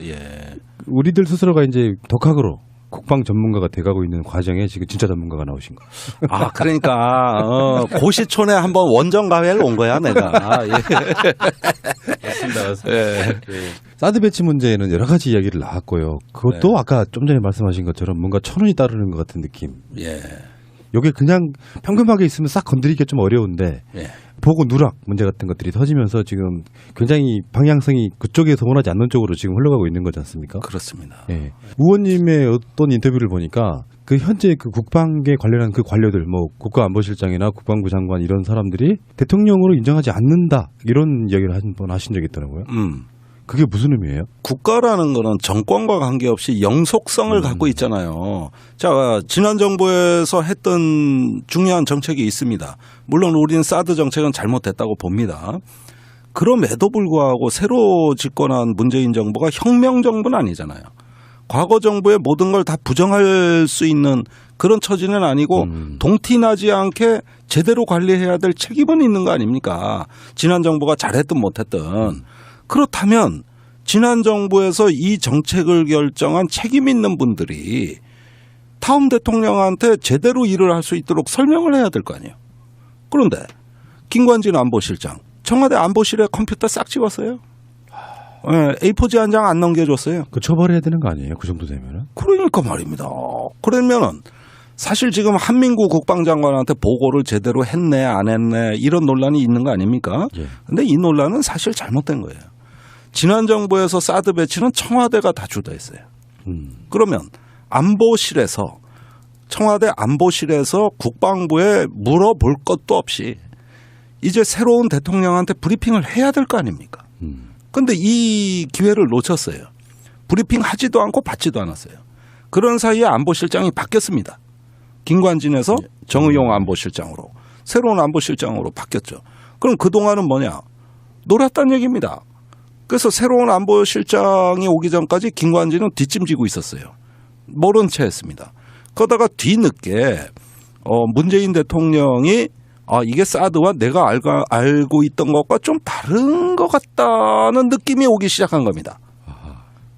예. 우리들 스스로가 이제 독학으로 국방 전문가가 돼가고 있는 과정에 지금 진짜 전문가가 나오신 거. 아, 그러니까 고시촌에 한번 원정 가회를 온 거야 내가. 예. 맞습니다. 예. 사드 배치 문제에는 여러 가지 이야기를 나왔고요. 그것도 네. 아까 좀 전에 말씀하신 것처럼 뭔가 천운이 따르는 것 같은 느낌. 예. 이게 그냥 평범하게 있으면 싹 건드리기가 좀 어려운데 예. 보고 누락 문제 같은 것들이 터지면서 지금 굉장히 방향성이 그쪽에서 원하지 않는 쪽으로 지금 흘러가고 있는 거지 않습니까? 그렇습니다. 예. 의원님의 어떤 인터뷰를 보니까 그 현재 그 국방에 관련한 그 관료들 뭐 국가안보실장이나 국방부 장관 이런 사람들이 대통령으로 인정하지 않는다 이런 이야기를 한 번 하신 적이 있더라고요. 그게 무슨 의미예요? 국가라는 거는 정권과 관계없이 영속성을 갖고 있잖아요. 자, 지난 정부에서 했던 중요한 정책이 있습니다. 물론 우리는 사드 정책은 잘못됐다고 봅니다. 그럼에도 불구하고 새로 집권한 문재인 정부가 혁명 정부는 아니잖아요. 과거 정부의 모든 걸 다 부정할 수 있는 그런 처지는 아니고 동티나지 않게 제대로 관리해야 될 책임은 있는 거 아닙니까? 지난 정부가 잘했든 못했든. 그렇다면 지난 정부에서 이 정책을 결정한 책임 있는 분들이 다음 대통령한테 제대로 일을 할 수 있도록 설명을 해야 될 거 아니에요. 그런데 김관진 안보실장 청와대 안보실에 컴퓨터 싹 찍었어요. 네, A4지 한 장 안 넘겨줬어요. 그 처벌해야 되는 거 아니에요? 그 정도 되면은? 그러니까 말입니다. 그러면은 사실 지금 한민구 국방장관한테 보고를 제대로 했네 안 했네 이런 논란이 있는 거 아닙니까? 그런데 이 논란은 사실 잘못된 거예요. 지난 정부에서 사드 배치는 청와대가 다 주도했어요. 그러면 안보실에서 청와대 안보실에서 국방부에 물어볼 것도 없이 이제 새로운 대통령한테 브리핑을 해야 될 거 아닙니까? 그런데 이 기회를 놓쳤어요. 브리핑 하지도 않고 받지도 않았어요. 그런 사이에 안보실장이 바뀌었습니다. 김관진에서 정의용 안보실장으로 새로운 안보실장으로 바뀌었죠. 그럼 그동안은 뭐냐? 놀았다는 얘기입니다. 그래서 새로운 안보실장이 오기 전까지 김관진은 뒷짐지고 있었어요. 모른 채 했습니다. 그러다가 뒤늦게 문재인 대통령이 이게 사드와 내가 알고 있던 것과 좀 다른 것 같다는 느낌이 오기 시작한 겁니다.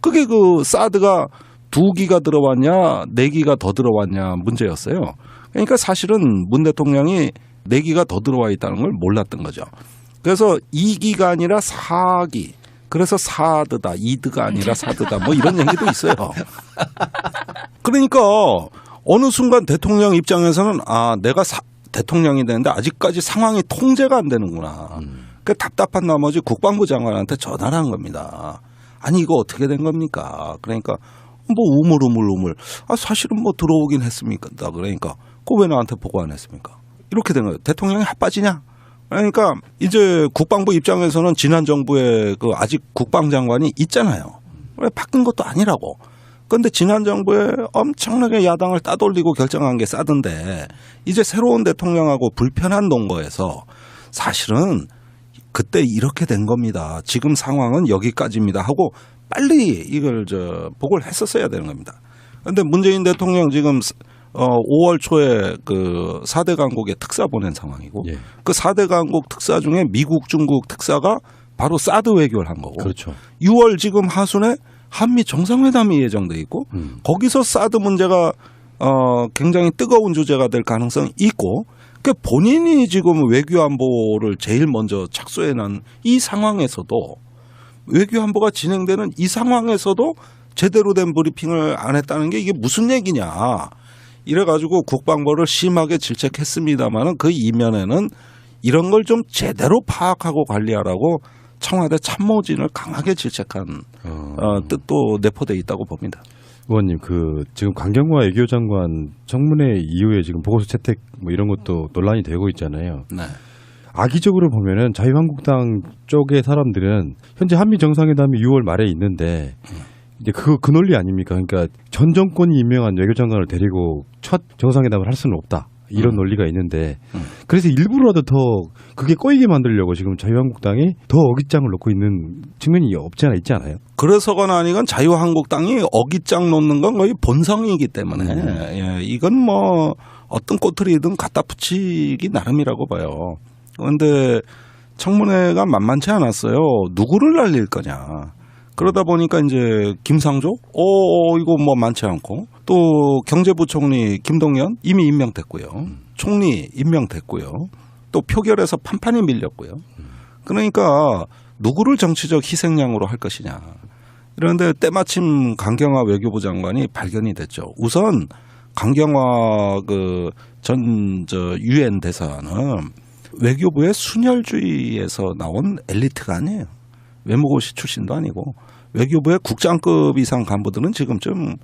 그게 그 사드가 2기가 들어왔냐 4기가 더 들어왔냐 문제였어요. 그러니까 사실은 문 대통령이 4기가 더 들어와 있다는 걸 몰랐던 거죠. 그래서 2기가 아니라 4기. 그래서 사드다. 2드가 아니라 사드다. 뭐 이런 얘기도 있어요. 그러니까 어느 순간 대통령 입장에서는 내가 대통령이 되는데 아직까지 상황이 통제가 안 되는구나. 그 답답한 나머지 국방부 장관한테 전화를 한 겁니다. 아니 이거 어떻게 된 겁니까? 그러니까 뭐 우물우물. 사실은 뭐 들어오긴 했습니까? 그러니까 그거 왜 나한테 보고 안 했습니까? 이렇게 된 거예요. 대통령이 핫빠지냐? 그러니까 이제 국방부 입장에서는 지난 정부에 그 아직 국방장관이 있잖아요. 왜 바뀐 것도 아니라고. 그런데 지난 정부에 엄청나게 야당을 따돌리고 결정한 게 사드인데 이제 새로운 대통령하고 불편한 동거에서 사실은 그때 이렇게 된 겁니다. 지금 상황은 여기까지입니다 하고 빨리 이걸 보고를 했었어야 되는 겁니다. 그런데 문재인 대통령 지금 5월 초에 그 4대 강국에 특사 보낸 상황이고 그 4대 강국 특사 중에 미국, 중국 특사가 바로 사드 외교를 한 거고 그렇죠. 6월 지금 하순에 한미 정상회담이 예정돼 있고 거기서 사드 문제가 굉장히 뜨거운 주제가 될 가능성이 있고 그 본인이 지금 외교안보를 제일 먼저 착수해놓은 이 상황에서도 외교안보가 진행되는 이 상황에서도 제대로 된 브리핑을 안 했다는 게 이게 무슨 얘기냐. 이래가지고 국방부를 심하게 질책했습니다마는 그 이면에는 이런 걸 좀 제대로 파악하고 관리하라고 청와대 참모진을 강하게 질책한 뜻도 내포되어 있다고 봅니다. 의원님, 지금 강경화 외교장관 청문회 이후에 지금 보고서 채택 뭐 이런 것도 논란이 되고 있잖아요. 네. 악의적으로 보면은 자유한국당 쪽의 사람들은 현재 한미 정상회담이 6월 말에 있는데 이제 그 논리 아닙니까? 그러니까 전 정권이 임명한 외교장관을 데리고 첫 정상회담을 할 수는 없다. 이런 논리가 있는데 그래서 일부러라도 더 그게 꼬이게 만들려고 지금 자유한국당이 더 어깃장을 놓고 있는 측면이 없지 않아 있지 않아요? 그래서거나 아니건 자유한국당이 어깃장 놓는 건 거의 본성이기 때문에 예, 이건 뭐 어떤 꼬투리든 갖다 붙이기 나름이라고 봐요. 그런데 청문회가 만만치 않았어요. 누구를 날릴 거냐. 그러다 보니까 이제 김상조, 이거 뭐 많지 않고 또 경제부총리 김동연 이미 임명됐고요. 총리 임명됐고요. 또 표결에서 판판이 밀렸고요. 그러니까 누구를 정치적 희생양으로 할 것이냐. 그런데 때마침 강경화 외교부 장관이 발견이 됐죠. 우선 강경화 유엔 대사는 외교부의 순혈주의에서 나온 엘리트가 아니에요. 외무고시 출신도 아니고 외교부의 국장급 이상 간부들은 지금쯤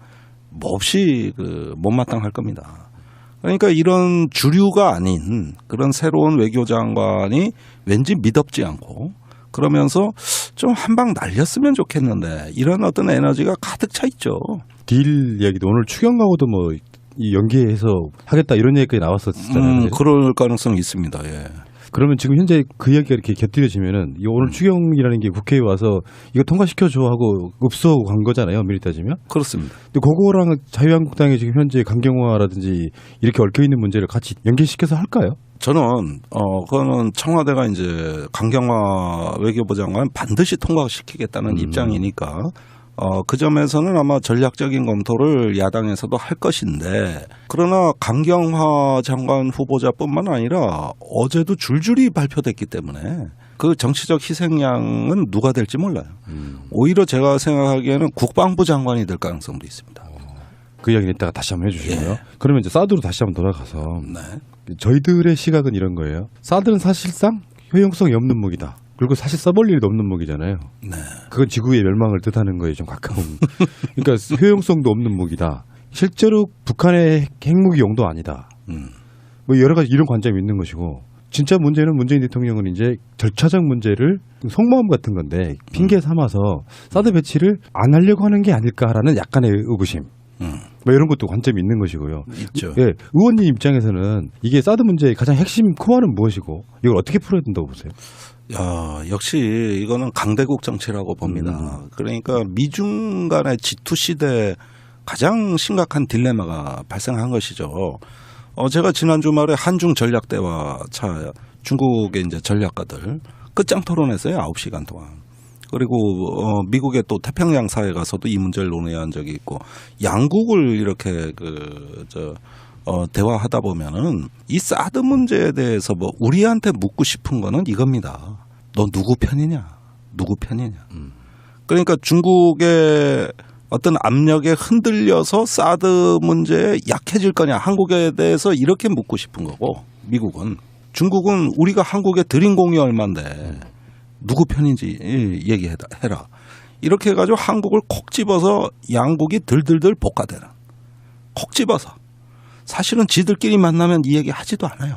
몹시 못마땅할 겁니다. 그러니까 이런 주류가 아닌 그런 새로운 외교장관이 왠지 미덥지 않고 그러면서 좀 한 방 날렸으면 좋겠는데 이런 어떤 에너지가 가득 차 있죠. 딜 이야기도 오늘 추경하고도 뭐 이 연계해서 하겠다 이런 얘기까지 나왔었잖아요. 그럴 가능성이 있습니다. 예. 그러면 지금 현재 그 이야기가 이렇게 곁들여지면은 이 오늘 추경이라는 게 국회에 와서 이거 통과시켜줘 하고 읍수하고 간 거잖아요. 엄밀히 따지면. 그렇습니다. 근데 그거랑 자유한국당이 지금 현재 강경화라든지 이렇게 얽혀 있는 문제를 같이 연계시켜서 할까요? 저는 그거는 청와대가 이제 강경화 외교부 장관 반드시 통과시키겠다는 입장이니까 그 점에서는 아마 전략적인 검토를 야당에서도 할 것인데 그러나 강경화 장관 후보자뿐만 아니라 어제도 줄줄이 발표됐기 때문에 그 정치적 희생양은 누가 될지 몰라요. 오히려 제가 생각하기에는 국방부 장관이 될 가능성도 있습니다. 그 이야기는 이따가 다시 한번 해주시고요. 예. 그러면 이제 사드로 다시 한번 돌아가서 네. 저희들의 시각은 이런 거예요. 사드는 사실상 효용성이 없는 무기다. 그리고 사실 써볼 일이 없는 무기잖아요. 네. 그건 지구의 멸망을 뜻하는 거에 좀 가까운. 그러니까 효용성도 없는 무기다. 실제로 북한의 핵무기용도 아니다. 뭐 여러 가지 이런 관점이 있는 것이고 진짜 문제는 문재인 대통령은 이제 절차적 문제를 속마음 같은 건데 핑계 삼아서 사드 배치를 안 하려고 하는 게 아닐까라는 약간의 의구심. 뭐 이런 것도 관점이 있는 것이고요. 있죠. 예, 의원님 입장에서는 이게 사드 문제의 가장 핵심 코어는 무엇이고 이걸 어떻게 풀어야 된다고 보세요? 역시 이거는 강대국 정치라고 봅니다. 그러니까 미중 간의 G2 시대에 가장 심각한 딜레마가 발생한 것이죠. 제가 지난 주말에 한중 전략대화 차 중국의 이제 전략가들 끝장 토론했어요. 9시간 동안. 그리고 미국의 또 태평양 사회 가서도 이 문제를 논의한 적이 있고 양국을 이렇게 대화하다 보면은 이 사드 문제에 대해서 뭐 우리한테 묻고 싶은 거는 이겁니다. 너 누구 편이냐? 누구 편이냐? 그러니까 중국의 어떤 압력에 흔들려서 사드 문제에 약해질 거냐? 한국에 대해서 이렇게 묻고 싶은 거고 미국은 중국은 우리가 한국에 들인 공이 얼만데 누구 편인지 얘기해라. 이렇게 해가지고 한국을 콕 집어서 양국이 들들들 볶아대는. 콕 집어서. 사실은 지들끼리 만나면 이 얘기 하지도 않아요.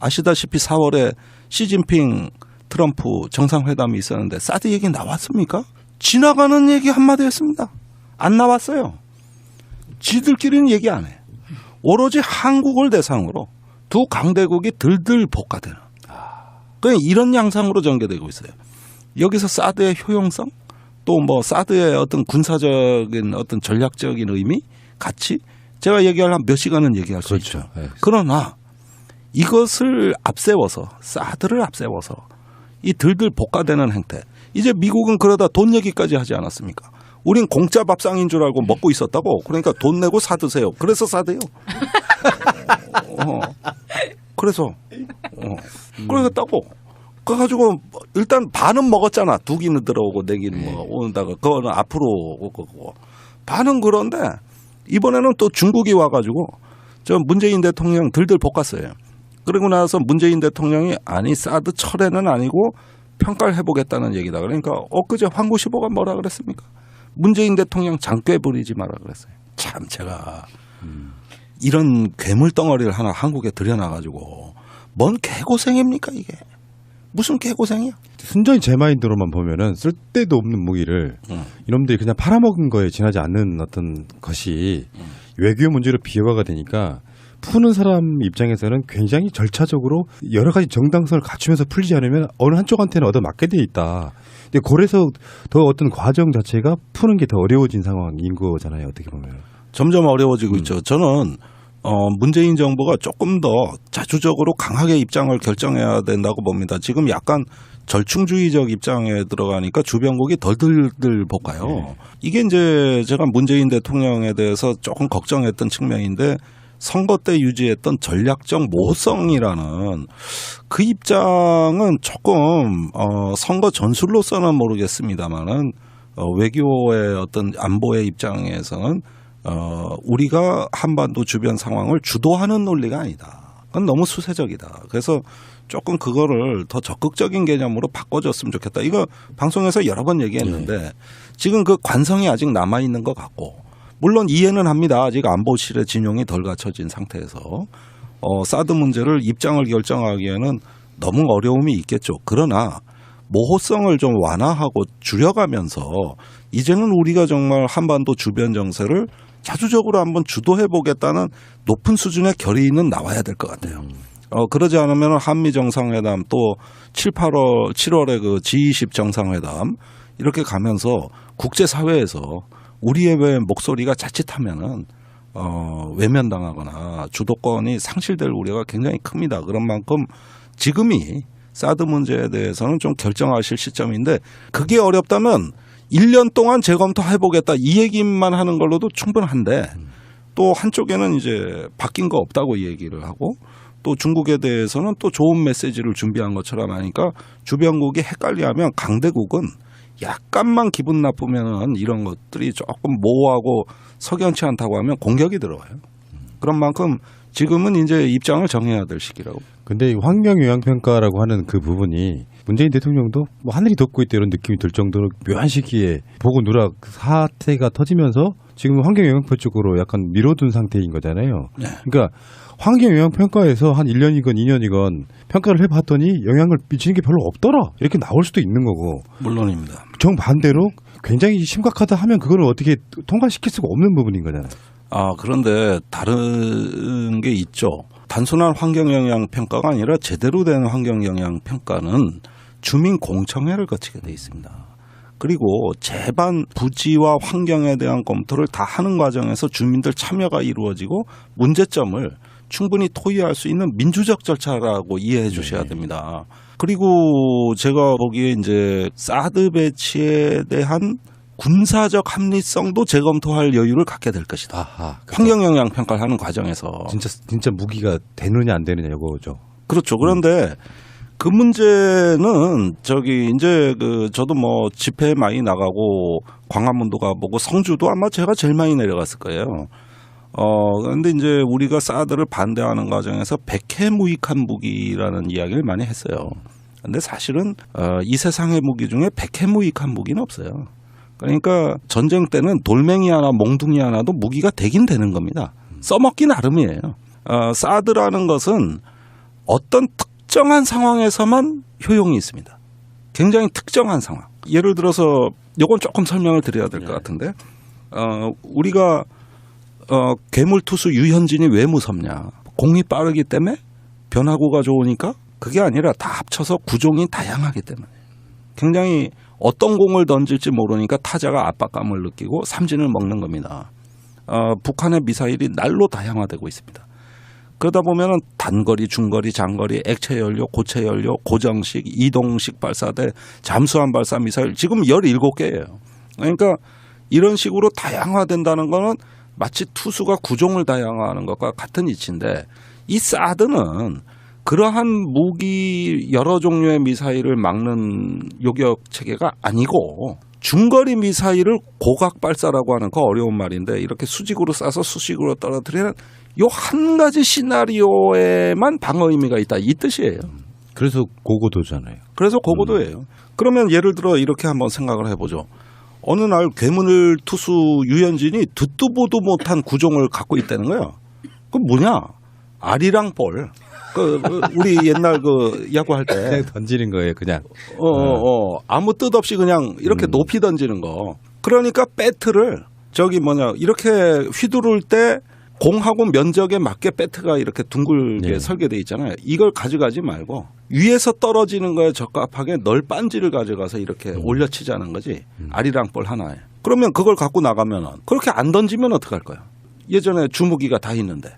아시다시피 4월에 시진핑 트럼프 정상회담이 있었는데 사드 얘기 나왔습니까? 지나가는 얘기 한마디였습니다. 안 나왔어요. 지들끼리는 얘기 안 해. 오로지 한국을 대상으로 두 강대국이 들들 볶아대는. 그냥 이런 양상으로 전개되고 있어요. 여기서 사드의 효용성 또 뭐 사드의 어떤 군사적인 어떤 전략적인 의미 가치 제가 얘기하려면 몇 시간은 얘기할 수 그렇죠. 있죠. 네. 그러나 이것을 앞세워서 사드를 앞세워서 이 들들 볶아대는 행태. 이제 미국은 그러다 돈 얘기까지 하지 않았습니까? 우린 공짜 밥상인 줄 알고 먹고 있었다고. 그러니까 돈 내고 사드세요. 그래서 사드요. 그래서 그러겠다고. 그래가지고 일단 반은 먹었잖아. 두 기는 들어오고 네 기는 뭐 오는다가 그거는 앞으로 오고 반은 그런데 이번에는 또 중국이 와가지고 저 문재인 대통령 들들 볶았어요. 그리고 나서 문재인 대통령이 아니 사드 철회는 아니고 평가를 해보겠다는 얘기다. 그러니까 엊그제 황구시보가 뭐라 그랬습니까? 문재인 대통령 장꾀 부리지 마라 그랬어요. 참 제가 이런 괴물 덩어리를 하나 한국에 들여놔가지고 뭔 개고생입니까 이게. 무슨 개고생이야. 순전히 제 마인드로만 보면은 쓸데도 없는 무기를 이놈들이 그냥 팔아먹은 거에 지나지 않는 어떤 것이 외교 문제로 비화가 되니까 푸는 사람 입장에서는 굉장히 절차적으로 여러 가지 정당성을 갖추면서 풀지 않으면 어느 한쪽한테는 얻어맞게 돼 있다. 근데 그래서 더 어떤 과정 자체가 푸는 게 더 어려워진 상황인 거잖아요. 어떻게 보면. 점점 어려워지고 있죠. 저는 문재인 정부가 조금 더 자주적으로 강하게 입장을 결정해야 된다고 봅니다. 지금 약간 절충주의적 입장에 들어가니까 주변국이 덜덜덜 볶아요. 이게 이제 제가 문재인 대통령에 대해서 조금 걱정했던 측면인데 선거 때 유지했던 전략적 모호성이라는 그 입장은 조금 선거 전술로서는 모르겠습니다만은 외교의 어떤 안보의 입장에서는 우리가 한반도 주변 상황을 주도하는 논리가 아니다. 그건 너무 수세적이다. 그래서 조금 그거를 더 적극적인 개념으로 바꿔줬으면 좋겠다. 이거 방송에서 여러 번 얘기했는데 지금 그 관성이 아직 남아있는 것 같고 물론 이해는 합니다. 아직 안보실의 진용이 덜 갖춰진 상태에서 사드 문제를 입장을 결정하기에는 너무 어려움이 있겠죠. 그러나 모호성을 좀 완화하고 줄여가면서 이제는 우리가 정말 한반도 주변 정세를 자주적으로 한번 주도해보겠다는 높은 수준의 결의는 나와야 될 것 같아요. 그러지 않으면 한미 정상회담 또 7월에 그 G20 정상회담 이렇게 가면서 국제사회에서 우리의 목소리가 자칫하면은 외면당하거나 주도권이 상실될 우려가 굉장히 큽니다. 그런 만큼 지금이 사드 문제에 대해서는 좀 결정하실 시점인데 그게 어렵다면 1년 동안 재검토해보겠다 이 얘기만 하는 걸로도 충분한데 또 한쪽에는 이제 바뀐 거 없다고 이 얘기를 하고 또 중국에 대해서는 또 좋은 메시지를 준비한 것처럼 하니까 주변국이 헷갈려하면 강대국은 약간만 기분 나쁘면은 이런 것들이 조금 모호하고 석연치 않다고 하면 공격이 들어와요. 그런 만큼 지금은 이제 입장을 정해야 될 시기라고. 근데 환경 영향 평가라고 하는 그 부분이 문재인 대통령도 뭐 하늘이 덮고 있다 이런 느낌이 들 정도로 묘한 시기에 보고 누락 사태가 터지면서 지금 환경 영향표 쪽으로 약간 밀어둔 상태인 거잖아요. 네. 그러니까 환경 영향 평가에서 한 1년이건 2년이건 평가를 해봤더니 영향을 미치는 게 별로 없더라 이렇게 나올 수도 있는 거고. 물론입니다. 정반대로 굉장히 심각하다 하면 그걸 어떻게 통과시킬 수가 없는 부분인 거잖아요. 그런데 다른 게 있죠. 단순한 환경 영향 평가가 아니라 제대로 된 환경 영향 평가는 주민 공청회를 거치게 돼 있습니다. 그리고 제반 부지와 환경에 대한 검토를 다 하는 과정에서 주민들 참여가 이루어지고 문제점을 충분히 토의할 수 있는 민주적 절차라고 이해해 주셔야 됩니다. 그리고 제가 보기에 이제 사드 배치에 대한 군사적 합리성도 재검토할 여유를 갖게 될 것이다. 환경 영향 평가를 하는 과정에서 진짜 무기가 되느냐 안 되느냐 이거죠. 그렇죠. 그런데 그 문제는 이제 저도 뭐 집회 많이 나가고 광화문도 가보고 성주도 아마 제가 제일 많이 내려갔을 거예요. 그런데 이제 우리가 사드를 반대하는 과정에서 백해무익한 무기라는 이야기를 많이 했어요. 그런데 사실은 이 세상의 무기 중에 백해무익한 무기는 없어요. 그러니까 전쟁 때는 돌멩이 하나 몽둥이 하나도 무기가 되긴 되는 겁니다. 써먹기 나름이에요. 사드라는 것은 어떤 특정한 상황에서만 효용이 있습니다. 굉장히 특정한 상황. 예를 들어서 이건 조금 설명을 드려야 될 것 같은데 우리가 괴물투수 유현진이 왜 무섭냐. 공이 빠르기 때문에 변화구가 좋으니까 그게 아니라 다 합쳐서 구종이 다양하기 때문에 굉장히 어떤 공을 던질지 모르니까 타자가 압박감을 느끼고 삼진을 먹는 겁니다. 북한의 미사일이 날로 다양화되고 있습니다. 그러다 보면은 단거리, 중거리, 장거리, 액체 연료, 고체 연료, 고정식, 이동식 발사대, 잠수함 발사 미사일 지금 17개예요. 그러니까 이런 식으로 다양화된다는 거는 마치 투수가 구종을 다양화하는 것과 같은 이치인데 이 사드는 그러한 무기 여러 종류의 미사일을 막는 요격 체계가 아니고 중거리 미사일을 고각 발사라고 하는 거 어려운 말인데 이렇게 수직으로 쏴서 수직으로 떨어뜨리는 요 한 가지 시나리오에만 방어 의미가 있다 이 뜻이에요. 그래서 고고도잖아요. 그래서 고고도예요. 그러면 예를 들어 이렇게 한번 생각을 해보죠. 어느 날 괴물 투수 유현진이 듣도 보도 못한 구종을 갖고 있다는 거예요. 그건 뭐냐? 알이랑 볼. 우리 옛날 야구할 때 그냥 던지는 거예요, 그냥. 아무 뜻 없이 그냥 이렇게 높이 던지는 거. 그러니까 배트를 이렇게 휘두를 때 공하고 면적에 맞게 배트가 이렇게 둥글게 설계돼 있잖아요. 이걸 가져가지 말고 위에서 떨어지는 거에 적합하게 널빤지를 가져가서 이렇게 올려치자는 거지. 알이랑 볼 하나에. 그러면 그걸 갖고 나가면 그렇게 안 던지면 어떡할 거야? 예전에 주무기가 다 있는데.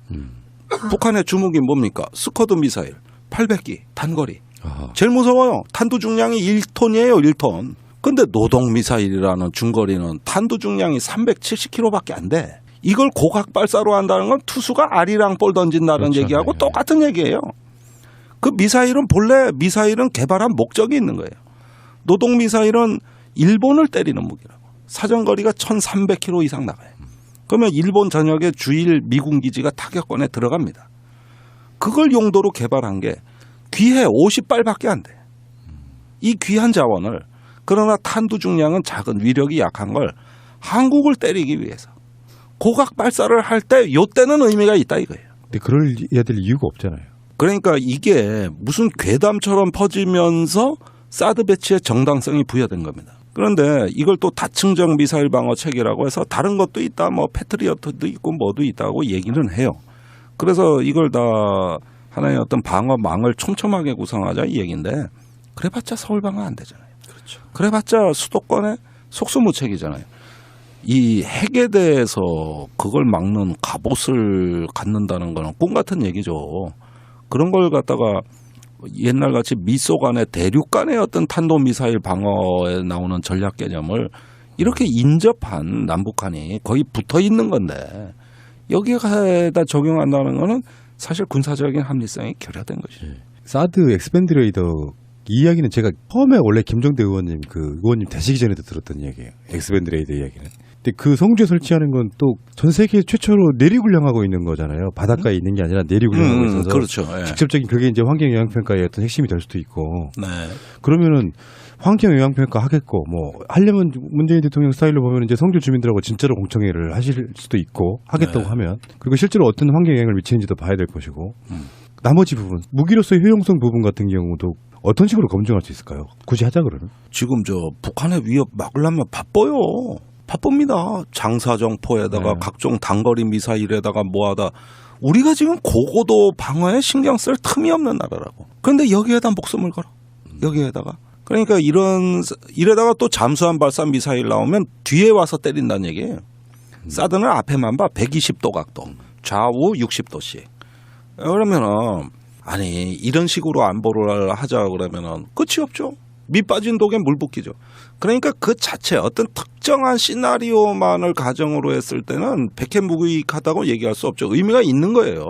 북한의 주무기 뭡니까? 스커드 미사일, 800기, 단거리. 제일 무서워요. 탄두 중량이 1톤이에요. 1톤. 근데 노동미사일이라는 중거리는 탄두 중량이 370kg밖에 안 돼. 이걸 고각 발사로 한다는 건 투수가 아리랑 볼 던진다는 그렇죠. 얘기하고 네. 똑같은 얘기예요. 그 미사일은 본래 미사일은 개발한 목적이 있는 거예요. 노동미사일은 일본을 때리는 무기라고. 사정거리가 1300km 이상 나가요. 그러면 일본 전역의 주일 미군 기지가 타격권에 들어갑니다. 그걸 용도로 개발한 게 귀해 50발밖에 안 돼. 이 귀한 자원을 그러나 탄두 중량은 작은 위력이 약한 걸 한국을 때리기 위해서 고각 발사를 할 때 요때는 의미가 있다 이거예요. 근데 그럴 해야 될 이유가 없잖아요. 그러니까 이게 무슨 괴담처럼 퍼지면서 사드 배치의 정당성이 부여된 겁니다. 그런데 이걸 또 다층적 미사일 방어 체계라고 해서 다른 것도 있다, 뭐 패트리어트도 있고 뭐도 있다고 얘기는 해요. 그래서 이걸 다 하나의 어떤 방어망을 촘촘하게 구성하자 이 얘기인데 그래봤자 서울 방어 안 되잖아요. 그렇죠. 그래봤자 수도권의 속수무책이잖아요. 이 핵에 대해서 그걸 막는 갑옷을 갖는다는 거는 꿈 같은 얘기죠. 그런 걸 갖다가 옛날같이 미소 간의 대륙 간의 어떤 탄도미사일 방어에 나오는 전략 개념을 이렇게 인접한 남북한이 거의 붙어 있는 건데 여기에다 적용한다는 거는 사실 군사적인 합리성이 결여된 것이죠. 사드 엑스밴드 레이더 이 이야기는 제가 처음에 원래 김종대 의원님 그 의원님 되시기 전에도 들었던 이야기예요. 엑스밴드 레이더 이야기는. 근데 그 성주에 설치하는 건 또 전 세계 최초로 내리군량하고 있는 거잖아요. 바닷가에 있는 게 아니라 내리군량하고 있어서 그렇죠. 예. 직접적인 그게 이제 환경 영향 평가의 어떤 핵심이 될 수도 있고. 네. 그러면은 환경 영향 평가 하겠고 뭐 하려면 문재인 대통령 스타일로 보면 이제 성주 주민들하고 진짜로 공청회를 하실 수도 있고 하겠다고 네. 하면 그리고 실제로 어떤 환경 영향을 미치는지도 봐야 될 것이고 나머지 부분 무기로서의 효용성 부분 같은 경우도 어떤 식으로 검증할 수 있을까요? 굳이 하자 그러면? 지금 저 북한의 위협 막으려면 바빠요. 바쁩니다. 장사정포에다가 네. 각종 단거리 미사일에다가 뭐하다. 우리가 지금 고고도 방어에 신경 쓸 틈이 없는 나라라고. 그런데 여기에다 목숨을 걸어. 여기에다가. 그러니까 이래다가 또 잠수함 발사 미사일 나오면 뒤에 와서 때린다는 얘기예요. 사드는 앞에만 봐. 120도 각도. 좌우 60도씩. 그러면은 아니 이런 식으로 안보를 하자 그러면은 끝이 없죠. 밑 빠진 독에 물 붓기죠. 그러니까 그 자체 어떤 특정한 시나리오만을 가정으로 했을 때는 백해무익하다고 얘기할 수 없죠. 의미가 있는 거예요.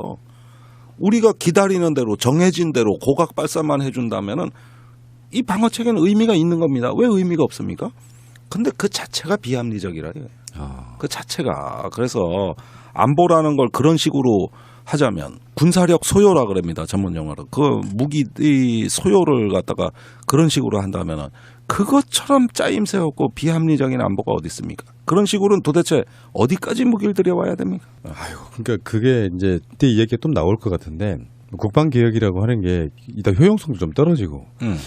우리가 기다리는 대로 정해진 대로 고각 발사만 해준다면은 이 방어 체계는 의미가 있는 겁니다. 왜 의미가 없습니까? 근데 그 자체가 비합리적이라 이거예요. 그 자체가. 그래서 안보라는 걸 그런 식으로 하자면 군사력 소요라 그럽니다. 전문 용어로. 그 무기 소요를 갖다가 그런 식으로 한다면은 그것처럼 짜임새 없고 비합리적인 안보가 어디 있습니까? 그런 식으로는 도대체 어디까지 무기를 들여와야 됩니까? 아유, 그러니까 그게 이제 그때 이야기가 좀 나올 것 같은데 국방개혁이라고 하는 게 이따 효용성도 좀 떨어지고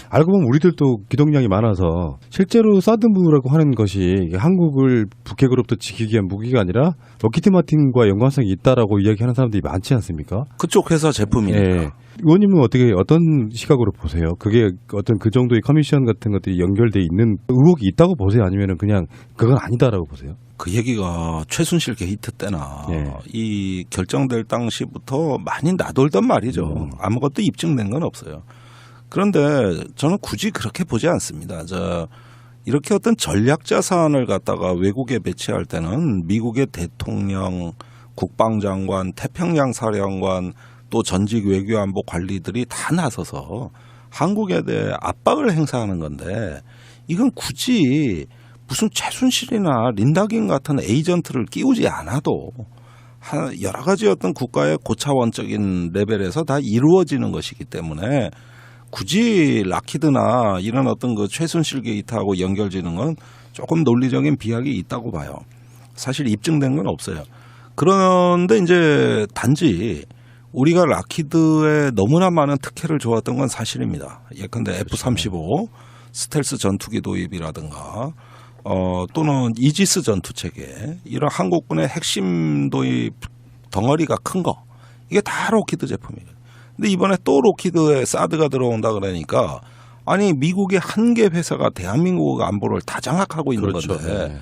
알고 보면 우리들도 기동량이 많아서 실제로 사드무라고 하는 것이 한국을 북핵으로부터 지키기 위한 무기가 아니라 로키트 마틴과 연관성이 있다라고 이야기하는 사람들이 많지 않습니까? 그쪽 회사 제품이니까. 예. 의원님은 어떤 시각으로 보세요? 그게 어떤 그 정도의 커미션 같은 것들이 연결돼 있는 의혹이 있다고 보세요? 아니면은 그냥 그건 아니다라고 보세요? 그 얘기가 최순실 게이트 때나 이 결정될 당시부터 많이 나돌던 말이죠. 아무것도 입증된 건 없어요. 그런데 저는 굳이 그렇게 보지 않습니다. 이렇게 어떤 전략 자산을 갖다가 외국에 배치할 때는 미국의 대통령, 국방장관, 태평양 사령관 또 전직 외교안보 관리들이 다 나서서 한국에 대해 압박을 행사하는 건데 이건 굳이 무슨 최순실이나 린다긴 같은 에이전트를 끼우지 않아도 여러 가지 어떤 국가의 고차원적인 레벨에서 다 이루어지는 것이기 때문에 굳이 락히드나 이런 어떤 그 최순실 게이트하고 연결지는 건 조금 논리적인 비약이 있다고 봐요. 사실 입증된 건 없어요. 그런데 이제 단지 우리가 락히드에 너무나 많은 특혜를 줘왔던 건 사실입니다. 예컨대 F-35 스텔스 전투기 도입이라든가 또는 이지스 전투체계 이런 한국군의 핵심 도입 덩어리가 큰 거 이게 다 로키드 제품이에요. 근데 이번에 또 로키드에 사드가 들어온다 그러니까 아니 미국의 한 개 회사가 대한민국 안보를 다 장악하고 있는 건데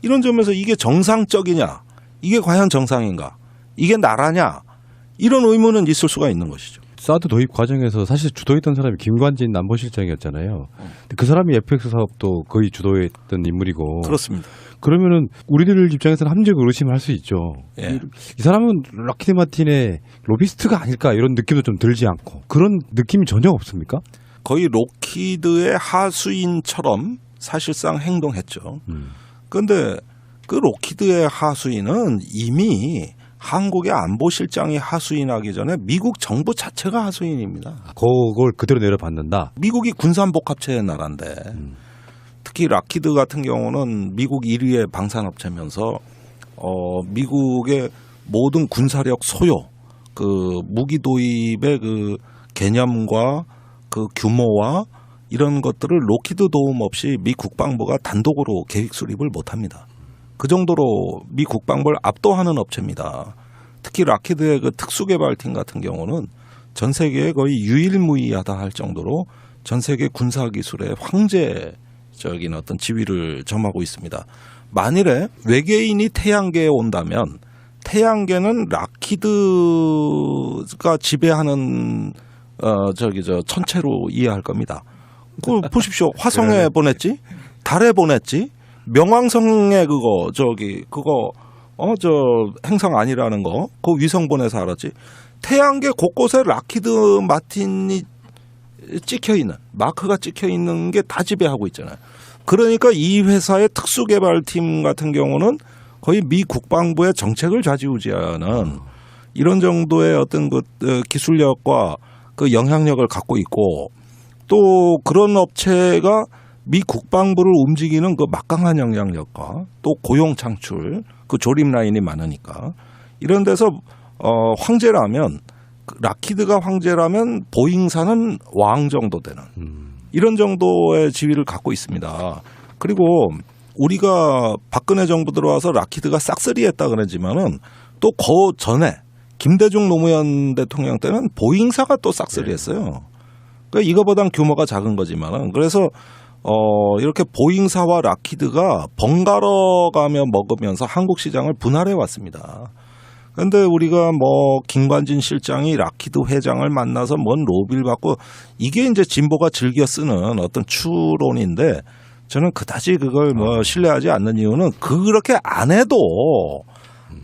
이런 점에서 이게 정상적이냐 이게 과연 정상인가 이게 나라냐 이런 의문은 있을 수가 있는 것이죠. 사드 도입 과정에서 사실 주도했던 사람이 김관진 안보실장이었잖아요. 근데 그 사람이 FX 사업도 거의 주도했던 인물이고. 그렇습니다. 그러면은 우리들 입장에서는 합리적으로 의심할 수 있죠. 예. 이 사람은 락히드 마틴의 로비스트가 아닐까 이런 느낌도 좀 들지 않고 그런 느낌이 전혀 없습니까? 거의 록히드의 하수인처럼 사실상 행동했죠. 그런데 그 록히드의 하수인은 이미 한국의 안보실장이 하수인하기 전에 미국 정부 자체가 하수인입니다. 그걸 그대로 내려받는다. 미국이 군산복합체의 나라인데 특히 락히드 같은 경우는 미국 1위의 방산업체면서 미국의 모든 군사력 소요, 그 무기 도입의 그 개념과 그 규모와 이런 것들을 록히드 도움 없이 미 국방부가 단독으로 계획 수립을 못합니다. 그 정도로 미 국방부를 압도하는 업체입니다. 특히 락히드의 그 특수개발팀 같은 경우는 전 세계에 거의 유일무이하다 할 정도로 전 세계 군사기술의 황제적인 어떤 지위를 점하고 있습니다. 만일에 외계인이 태양계에 온다면 태양계는 락히드가 지배하는 천체로 이해할 겁니다. 그 보십시오. 화성에 보냈지, 달에 보냈지, 명왕성에 그거 행성 아니라는 거, 그 위성 보내서 알았지. 태양계 곳곳에 락히드 마틴이 찍혀 있는, 마크가 찍혀 있는 게 다 지배하고 있잖아요. 그러니까 이 회사의 특수개발팀 같은 경우는 거의 미 국방부의 정책을 좌지우지하는 이런 정도의 어떤 그 기술력과 그 영향력을 갖고 있고, 또 그런 업체가 미 국방부를 움직이는 그 막강한 영향력과 또 고용 창출, 그 조립 라인이 많으니까 이런 데서 황제라면, 락히드가 황제라면 보잉사는 왕 정도 되는 이런 정도의 지위를 갖고 있습니다. 그리고 우리가 박근혜 정부 들어와서 락히드가 싹쓸이했다 그러지만은 또 그 전에 김대중 노무현 대통령 때는 보잉사가 또 싹쓸이했어요. 그러니까 이거보단 규모가 작은 거지만은, 그래서 이렇게 보잉사와 락히드가 번갈아 가며 먹으면서 한국 시장을 분할해 왔습니다. 그런데 우리가 뭐 김관진 실장이 락히드 회장을 만나서 뭔 로비를 받고, 이게 이제 진보가 즐겨 쓰는 어떤 추론인데, 저는 그다지 그걸 뭐 신뢰하지 않는 이유는 그렇게 안 해도,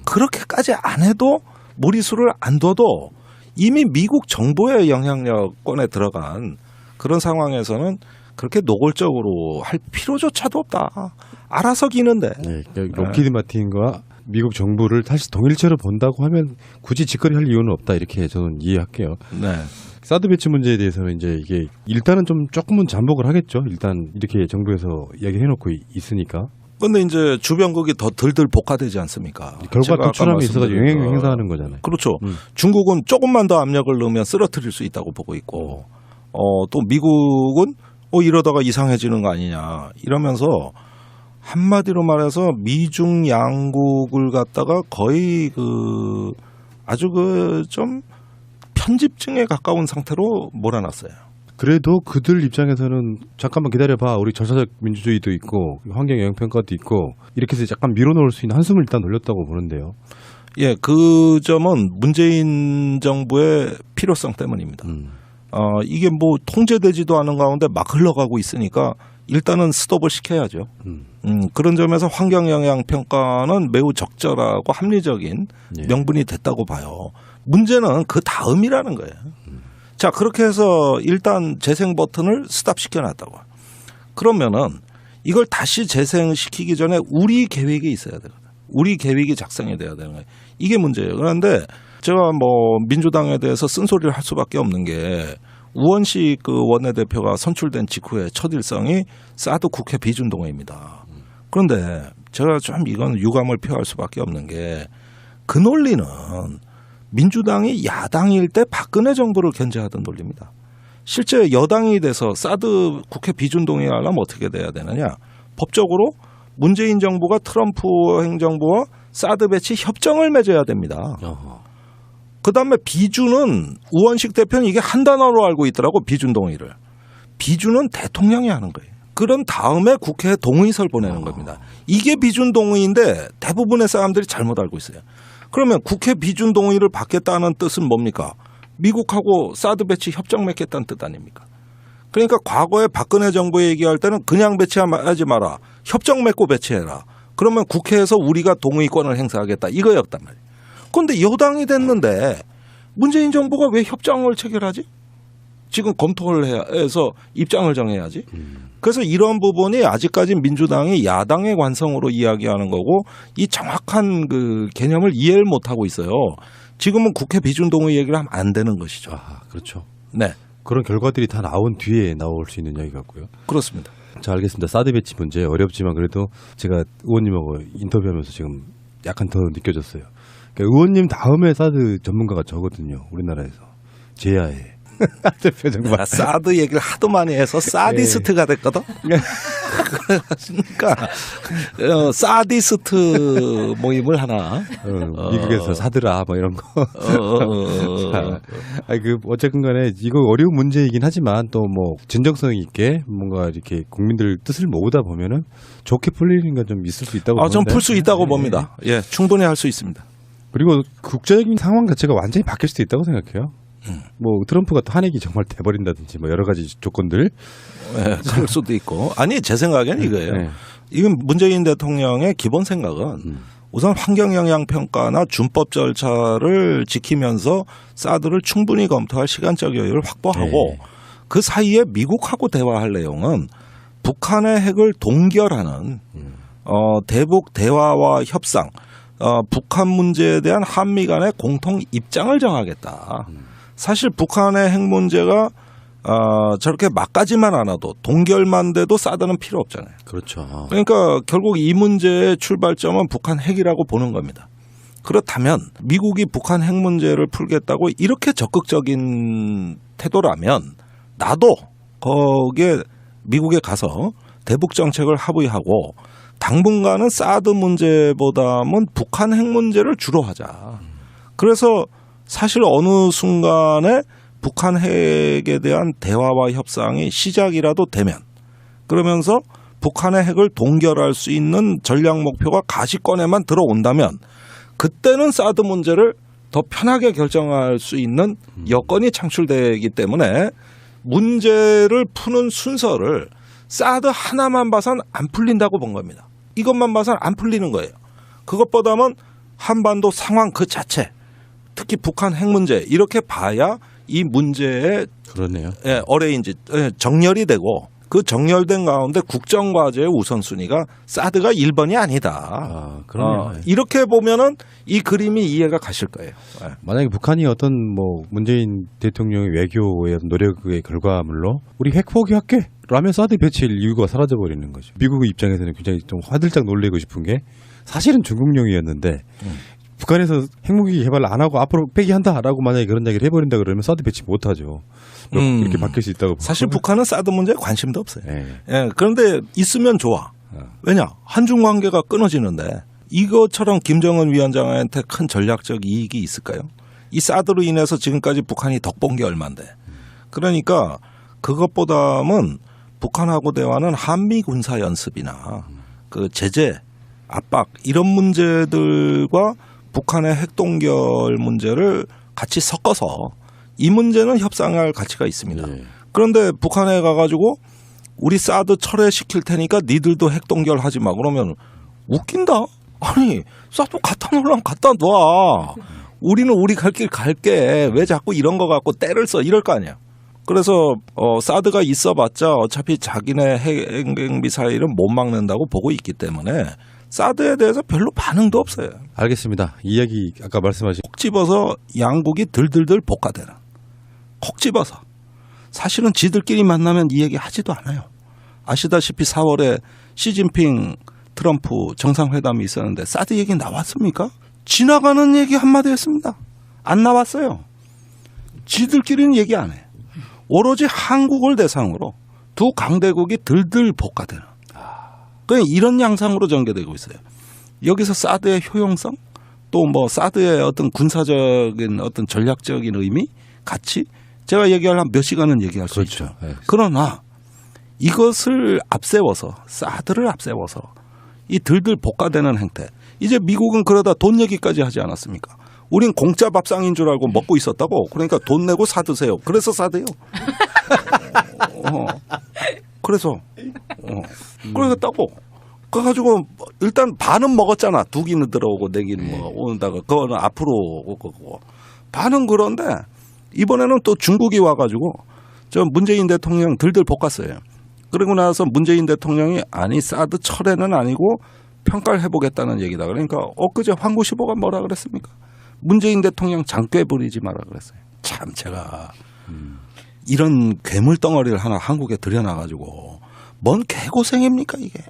그렇게까지 안 해도, 무리수를 안 둬도 이미 미국 정부의 영향력권에 들어간 그런 상황에서는 그렇게 노골적으로 할 필요조차도 없다. 알아서 기는데. 네, 록히드 마틴과 미국 정부를 다시 동일체로 본다고 하면 굳이 직거래 할 이유는 없다, 이렇게 저는 이해할게요. 네. 사드 배치 문제에 대해서는 이제 이게 일단은 좀 조금은 잠복을 하겠죠. 일단 이렇게 정부에서 이야기해놓고 있으니까. 그런데 이제 주변국이 더 들들 복화되지 않습니까? 결과 도출함이 있어서 영향을 행사하는 거잖아요. 그렇죠. 중국은 조금만 더 압력을 넣으면 쓰러뜨릴 수 있다고 보고 있고, 또 미국은 이러다가 이상해지는 거 아니냐 이러면서 한마디로 말해서 미중 양국을 갖다가 거의 그 아주 그 좀 편집증에 가까운 상태로 몰아놨어요. 그래도 그들 입장에서는 잠깐만 기다려봐, 우리 절차적 민주주의도 있고 환경 영향 평가도 있고 이렇게 해서 약간 밀어넣을 수 있는 한숨을 일단 돌렸다고 보는데요. 예, 그 점은 문재인 정부의 필요성 때문입니다. 이게 뭐 통제되지도 않은 가운데 막 흘러가고 있으니까 일단은 스톱을 시켜야죠. 그런 점에서 환경 영향 평가는 매우 적절하고 합리적인 명분이 됐다고 봐요. 문제는 그 다음이라는 거예요. 자, 그렇게 해서 일단 재생 버튼을 스탑시켜 놨다고. 그러면은 이걸 다시 재생시키기 전에 우리 계획이 있어야 되거든요. 우리 계획이 작성이 돼야 되는 거예요. 이게 문제예요. 그런데 제가 뭐 민주당에 대해서 쓴소리를 할 수밖에 없는 게, 우원식 그 원내대표가 선출된 직후에 첫 일성이 사드 국회 비준동의입니다. 그런데 제가 좀 이건 유감을 표할 수밖에 없는 게, 그 논리는 민주당이 야당일 때 박근혜 정부를 견제하던 논리입니다. 실제 여당이 돼서 사드 국회 비준동의 하려면 어떻게 돼야 되느냐. 법적으로 문재인 정부가 트럼프 행정부와 사드 배치 협정을 맺어야 됩니다. 그다음에 비준은 우원식 대표는 이게 한 단어로 알고 있더라고, 비준 동의를. 비준은 대통령이 하는 거예요. 그런 다음에 국회에 동의서를 보내는 겁니다. 이게 비준 동의인데 대부분의 사람들이 잘못 알고 있어요. 그러면 국회 비준 동의를 받겠다는 뜻은 뭡니까? 미국하고 사드 배치 협정 맺겠다는 뜻 아닙니까? 그러니까 과거에 박근혜 정부 얘기할 때는 그냥 배치하지 마라. 협정 맺고 배치해라. 그러면 국회에서 우리가 동의권을 행사하겠다. 이거였단 말이에요. 그런데 여당이 됐는데 문재인 정부가 왜 협정을 체결하지? 지금 검토를 해서 입장을 정해야지. 그래서 이런 부분이 아직까지 민주당이 야당의 관성으로 이야기하는 거고 이 정확한 그 개념을 이해를 못하고 있어요. 지금은 국회 비준동의 얘기를 하면 안 되는 것이죠. 아, 그렇죠. 네. 그런 결과들이 다 나온 뒤에 나올 수 있는 이야기 같고요. 그렇습니다. 자, 알겠습니다. 사드 배치 문제 어렵지만 그래도 제가 의원님하고 인터뷰하면서 지금 약간 더 느껴졌어요. 그러니까 의원님 다음에 사드 전문가가 저거든요. 우리나라에서. 제야에. 대표 정말. 사드 얘기를 하도 많이 해서 사디스트가 됐거든. 그러니까 사디스트 모임을 하나. 미국에서 사드라 뭐 이런 거. 어쨌든간에 이거 어려운 문제이긴 하지만 또 뭐 진정성 있게 뭔가 이렇게 국민들 뜻을 모으다 보면은 좋게 풀리는 건 좀 있을 수 있다고 보는데. 좀 풀 수 있다고 봅니다. 예, 충분히 할 수 있습니다. 그리고 국제적인 상황 자체가 완전히 바뀔 수도 있다고 생각해요. 뭐 트럼프가 또 한핵이 정말 돼버린다든지 뭐 여러 가지 조건들. 네, 그럴 수도 있고. 아니 제 생각에는 이거예요. 네. 이건 문재인 대통령의 기본 생각은 우선 환경영향평가나 준법 절차를 지키면서 사드를 충분히 검토할 시간적 여유를 확보하고 그 사이에 미국하고 대화할 내용은 북한의 핵을 동결하는 대북 대화와 협상, 북한 문제에 대한 한미 간의 공통 입장을 정하겠다. 사실 북한의 핵 문제가 저렇게 막가지만 않아도 동결만 돼도 사드는 필요 없잖아요. 그렇죠. 그러니까 결국 이 문제의 출발점은 북한 핵이라고 보는 겁니다. 그렇다면 미국이 북한 핵 문제를 풀겠다고 이렇게 적극적인 태도라면 나도 거기에 미국에 가서 대북 정책을 합의하고 당분간은 사드 문제보다는 북한 핵 문제를 주로 하자. 그래서 사실 어느 순간에 북한 핵에 대한 대화와 협상이 시작이라도 되면 그러면서 북한의 핵을 동결할 수 있는 전략 목표가 가시권에만 들어온다면 그때는 사드 문제를 더 편하게 결정할 수 있는 여건이 창출되기 때문에 문제를 푸는 순서를 사드 하나만 봐선 안 풀린다고 본 겁니다. 이것만 봐선 안 풀리는 거예요. 그것보다는 한반도 상황 그 자체 특히 북한 핵 문제 이렇게 봐야 이 문제에 그러네요. 어레인지 정렬이 되고 그 정렬된 가운데 국정과제의 우선순위가 사드가 1번이 아니다. 이렇게 보면은 이 그림이 이해가 가실 거예요. 만약에 북한이 어떤 뭐 문재인 대통령의 외교의 노력의 결과물로 우리 핵 포기할게 라면 사드 배치일 이유가 사라져 버리는 거죠. 미국의 입장에서는 굉장히 좀 화들짝 놀래고 싶은 게 사실은 중국용이었는데 북한에서 핵무기 개발 안 하고 앞으로 폐기한다라고 만약에 그런 이야기를 해버린다 그러면 사드 배치 못하죠. 이렇게 바뀔 수 있다고. 사실 북한은 사드 문제에 관심도 없어요. 그런데 있으면 좋아. 왜냐? 한중 관계가 끊어지는데 이것처럼 김정은 위원장한테 큰 전략적 이익이 있을까요? 이 사드로 인해서 지금까지 북한이 덕본 게 얼만데. 그러니까 그것보다는 북한하고 대화는 한미 군사 연습이나 그 제재, 압박 이런 문제들과 북한의 핵동결 문제를 같이 섞어서 이 문제는 협상할 가치가 있습니다. 그런데 북한에 가가지고 우리 사드 철회시킬 테니까 니들도 핵동결하지 마. 그러면 웃긴다. 아니 사드 갖다 놓으려면 갖다 놔. 우리는 우리 갈 길 갈게. 왜 자꾸 이런 거 갖고 때를 써. 이럴 거 아니야. 그래서 사드가 있어봤자 어차피 자기네 핵미사일은 못 막는다고 보고 있기 때문에 사드에 대해서 별로 반응도 없어요. 알겠습니다. 이야기 아까 말씀하신 콕 집어서 양국이 들들들 볶아대는. 콕 집어서. 사실은 지들끼리 만나면 이 얘기 하지도 않아요. 아시다시피 4월에 시진핑 트럼프 정상회담이 있었는데 사드 얘기 나왔습니까? 지나가는 얘기 한마디 했습니다. 안 나왔어요. 지들끼리는 얘기 안 해. 오로지 한국을 대상으로 두 강대국이 들들 볶아대는. 그냥 이런 양상으로 전개되고 있어요. 여기서 사드의 효용성 또 뭐 사드의 어떤 군사적인 어떤 전략적인 의미 가치 제가 얘기하려면 몇 시간은 얘기할 수 있죠. 그러나 이것을 앞세워서 사드를 앞세워서 이 들들 볶아대는 행태. 이제 미국은 그러다 돈 얘기까지 하지 않았습니까? 우린 공짜 밥상인 줄 알고 먹고 있었다고. 그러니까 돈 내고 사 드세요. 그래서 사대요. 그래서 그러겠다고. 그래가지고 일단 반은 먹었잖아. 두 끼는 들어오고 네 끼는 오는다가 그거는 앞으로 오고 반은 그런데 이번에는 또 중국이 와가지고 저 문재인 대통령 들들 볶았어요. 그리고 나서 문재인 대통령이 아니 사드 철회는 아니고 평가를 해보겠다는 얘기다. 그러니까 엊그제 황구시보가 뭐라 그랬습니까? 문재인 대통령 장꾀 부리지 마라 그랬어요. 참 제가 이런 괴물 덩어리를 하나 한국에 들여놔가지고 뭔 개고생입니까 이게.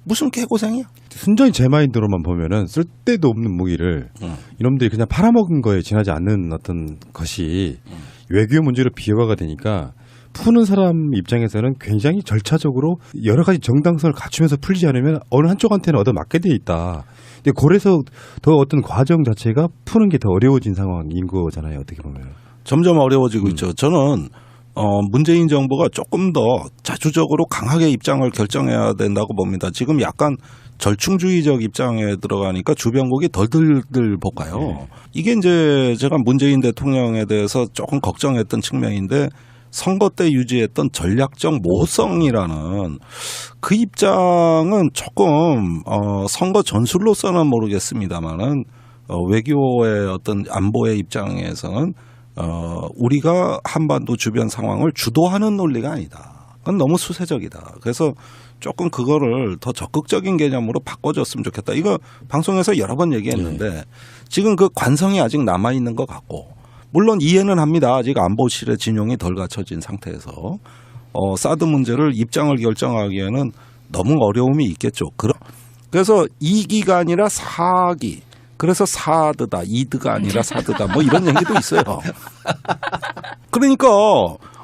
무슨 개고생이야? 순전히 제 마인드로만 보면은 쓸데도 없는 무기를 이놈들이 그냥 팔아먹은 거에 지나지 않는 어떤 것이 외교 문제로 비화가 되니까 푸는 사람 입장에서는 굉장히 절차적으로 여러 가지 정당성을 갖추면서 풀리지 않으면 어느 한쪽한테는 얻어맞게 돼 있다. 근데 그래서 더 어떤 과정 자체가 푸는 게 더 어려워진 상황인 거잖아요. 어떻게 보면. 점점 어려워지고 있죠. 저는 문재인 정부가 조금 더 자주적으로 강하게 입장을 결정해야 된다고 봅니다. 지금 약간 절충주의적 입장에 들어가니까 주변국이 덜덜덜 볶아요. 네. 이게 이제 제가 문재인 대통령에 대해서 조금 걱정했던 측면인데 선거 때 유지했던 전략적 모성이라는 그 입장은 조금 선거 전술로서는 모르겠습니다만은 외교의 어떤 안보의 입장에서는 우리가 한반도 주변 상황을 주도하는 논리가 아니다. 그건 너무 수세적이다. 그래서 조금 그거를 더 적극적인 개념으로 바꿔줬으면 좋겠다. 이거 방송에서 여러 번 얘기했는데 지금 그 관성이 아직 남아있는 것 같고 물론 이해는 합니다. 아직 안보실의 진용이 덜 갖춰진 상태에서 사드 문제를 입장을 결정하기에는 너무 어려움이 있겠죠. 그래서 2기가 아니라 4기. 그래서 사드다, 이드가 아니라 사드다, 뭐 이런 얘기도 있어요. 그러니까